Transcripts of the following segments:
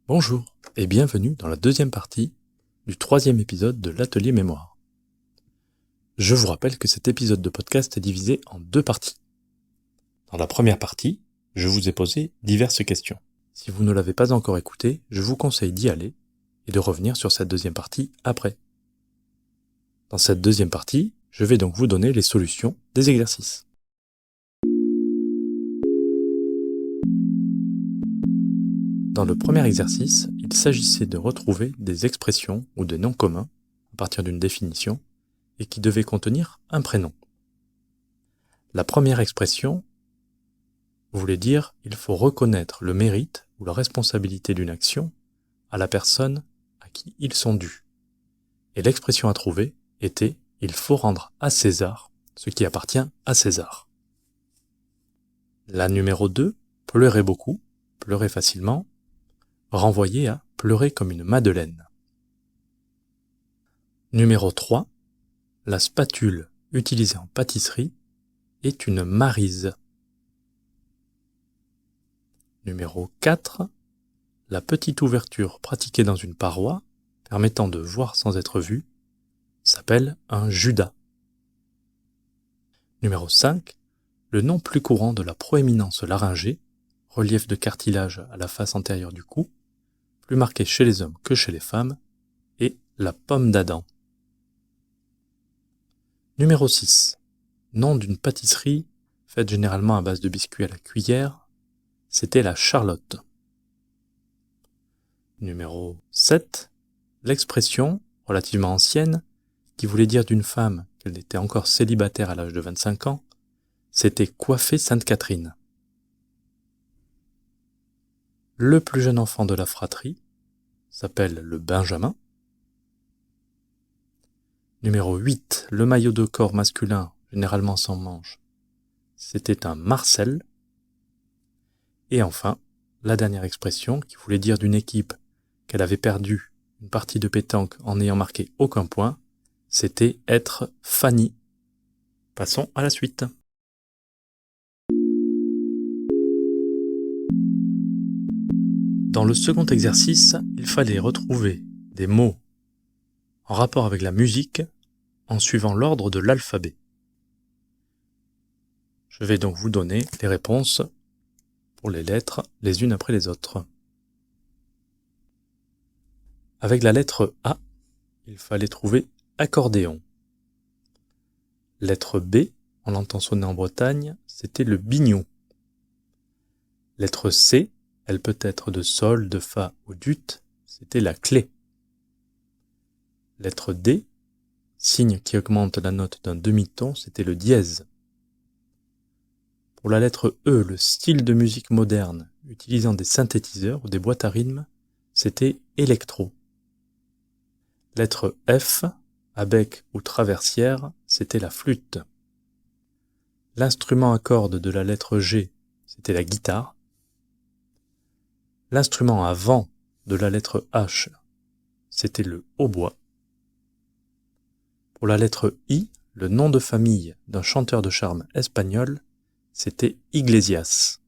Bonjour et bienvenue dans la deuxième partie du troisième épisode de l'Atelier Mémoire. Je vous rappelle que cet épisode de podcast est divisé en deux parties. Dans la première partie, je vous ai posé diverses questions. Si vous ne l'avez pas encore écouté, je vous conseille d'y aller et de revenir sur cette deuxième partie après. Dans cette deuxième partie, je vais donc vous donner les solutions des exercices. Dans le premier exercice, il s'agissait de retrouver des expressions ou des noms communs à partir d'une définition et qui devaient contenir un prénom. La première expression voulait dire « il faut reconnaître le mérite ou la responsabilité d'une action à la personne à qui ils sont dus ». Et l'expression à trouver était « il faut rendre à César ce qui appartient à César ». La numéro 2, « pleurer beaucoup, pleurer facilement », renvoyait à « pleurer comme une madeleine ». Numéro 3, la spatule utilisée en pâtisserie est une maryse. Numéro 4, la petite ouverture pratiquée dans une paroi, permettant de voir sans être vu, s'appelle un judas. Numéro 5, le nom plus courant de la proéminence laryngée, relief de cartilage à la face antérieure du cou, plus marqué chez les hommes que chez les femmes, est la pomme d'Adam. Numéro 6, nom d'une pâtisserie faite généralement à base de biscuits à la cuillère, c'était la Charlotte. Numéro 7, l'expression, relativement ancienne, qui voulait dire d'une femme qu'elle était encore célibataire à l'âge de 25 ans, c'était coiffer Sainte-Catherine. Le plus jeune enfant de la fratrie s'appelle le Benjamin. Numéro 8, le maillot de corps masculin, généralement sans manches, c'était un Marcel. Et enfin, la dernière expression, qui voulait dire d'une équipe qu'elle avait perdu une partie de pétanque en n'ayant marqué aucun point, c'était être Fanny. Passons à la suite. Dans le second exercice, il fallait retrouver des mots en rapport avec la musique en suivant l'ordre de l'alphabet. Je vais donc vous donner les réponses pour les lettres les unes après les autres. Avec la lettre A, il fallait trouver accordéon. Lettre B, on l'entend sonner en Bretagne, c'était le biniou. Lettre C, elle peut être de sol, de fa ou d'ut, c'était la clé. Lettre D, signe qui augmente la note d'un demi-ton, c'était le dièse. Pour la lettre E, le style de musique moderne, utilisant des synthétiseurs ou des boîtes à rythme, c'était électro. Lettre F, à bec ou traversière, c'était la flûte. L'instrument à cordes de la lettre G, c'était la guitare. L'instrument à vent de la lettre H, c'était le hautbois. Pour la lettre I, le nom de famille d'un chanteur de charme espagnol, c'était Iglesias.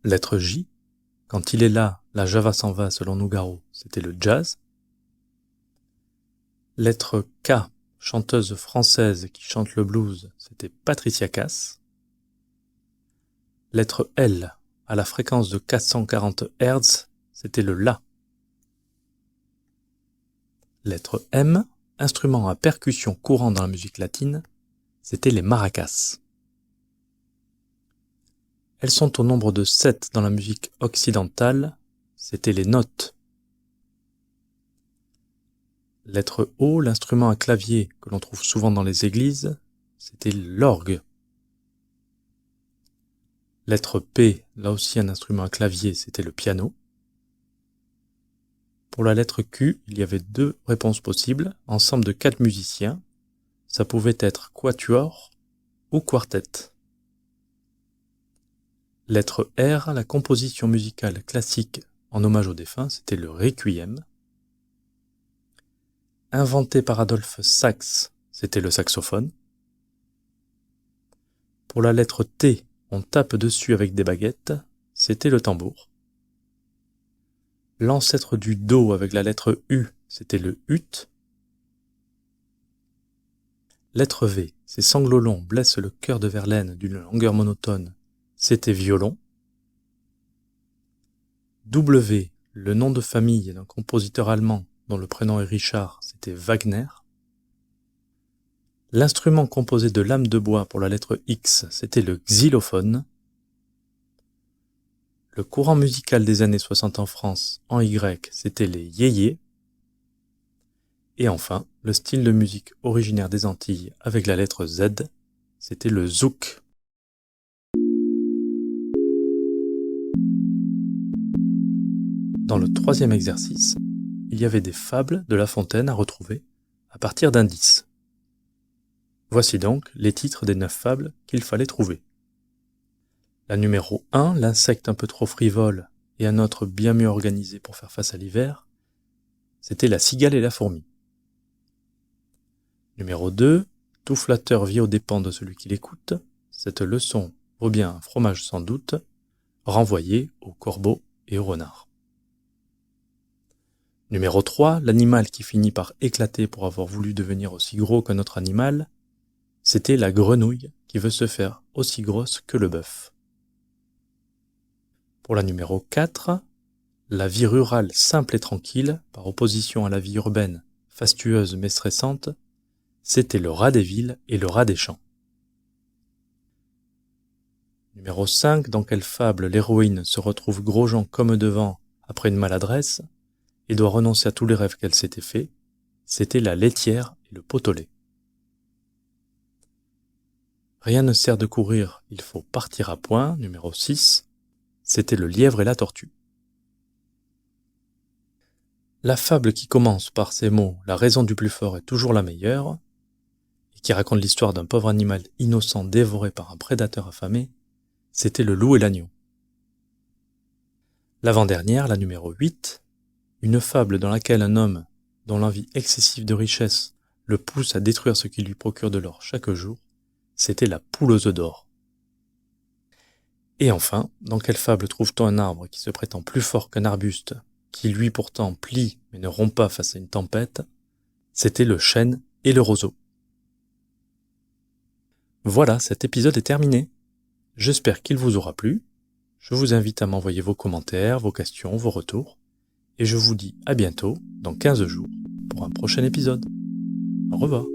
Lettre J, quand il est là, la java s'en va selon Nougaro, c'était le jazz. Lettre K, chanteuse française qui chante le blues, c'était Patricia Cass. Lettre L, à la fréquence de 440 Hz, c'était le La. Lettre M, instrument à percussion courant dans la musique latine, c'était les maracas. Elles sont au nombre de 7 dans la musique occidentale, c'était les notes. Lettre O, l'instrument à clavier que l'on trouve souvent dans les églises, c'était l'orgue. Lettre P, là aussi un instrument à clavier, c'était le piano. Pour la lettre Q, il y avait 2 réponses possibles, ensemble de 4 musiciens. Ça pouvait être quatuor ou quartet. Lettre R, la composition musicale classique en hommage aux défunts, c'était le requiem. Inventé par Adolphe Sax, c'était le saxophone. Pour la lettre T, on tape dessus avec des baguettes, c'était le tambour. L'ancêtre du Do avec la lettre U, c'était le ut. Lettre V, ces sanglots longs blessent le cœur de Verlaine d'une longueur monotone, c'était violon. W, le nom de famille d'un compositeur allemand dont le prénom est Richard, c'était Wagner. L'instrument composé de lames de bois pour la lettre X, c'était le xylophone. Le courant musical des années 60 en France, en Y, c'était les yéyés. Et enfin, le style de musique originaire des Antilles avec la lettre Z, c'était le zouk. Dans le troisième exercice, il y avait des fables de La Fontaine à retrouver à partir d'indices. Voici donc les titres des 9 fables qu'il fallait trouver. La numéro 1, l'insecte un peu trop frivole et un autre bien mieux organisé pour faire face à l'hiver, c'était la cigale et la fourmi. Numéro 2, tout flatteur vit aux dépens de celui qui l'écoute, cette leçon vaut bien un fromage sans doute, renvoyée aux corbeaux et aux renards. Numéro 3, l'animal qui finit par éclater pour avoir voulu devenir aussi gros qu'un autre animal, c'était la grenouille qui veut se faire aussi grosse que le bœuf. Pour la numéro 4, la vie rurale simple et tranquille, par opposition à la vie urbaine fastueuse mais stressante, c'était le rat des villes et le rat des champs. Numéro 5, dans quelle fable l'héroïne se retrouve gros-jean comme devant après une maladresse et doit renoncer à tous les rêves qu'elle s'était faits, c'était la laitière et le pot au lait. Rien ne sert de courir, il faut partir à point, numéro 6, c'était le lièvre et la tortue. La fable qui commence par ces mots « La raison du plus fort est toujours la meilleure » et qui raconte l'histoire d'un pauvre animal innocent dévoré par un prédateur affamé, c'était le loup et l'agneau. L'avant-dernière, la numéro 8, une fable dans laquelle un homme dont l'envie excessive de richesse le pousse à détruire ce qui lui procure de l'or chaque jour, c'était la poule aux œufs d'or. Et enfin, dans quelle fable trouve-t-on un arbre qui se prétend plus fort qu'un arbuste, qui lui pourtant plie mais ne rompt pas face à une tempête? C'était le chêne et le roseau. Voilà, cet épisode est terminé. J'espère qu'il vous aura plu. Je vous invite à m'envoyer vos commentaires, vos questions, vos retours. Et je vous dis à bientôt, dans 15 jours, pour un prochain épisode. Au revoir.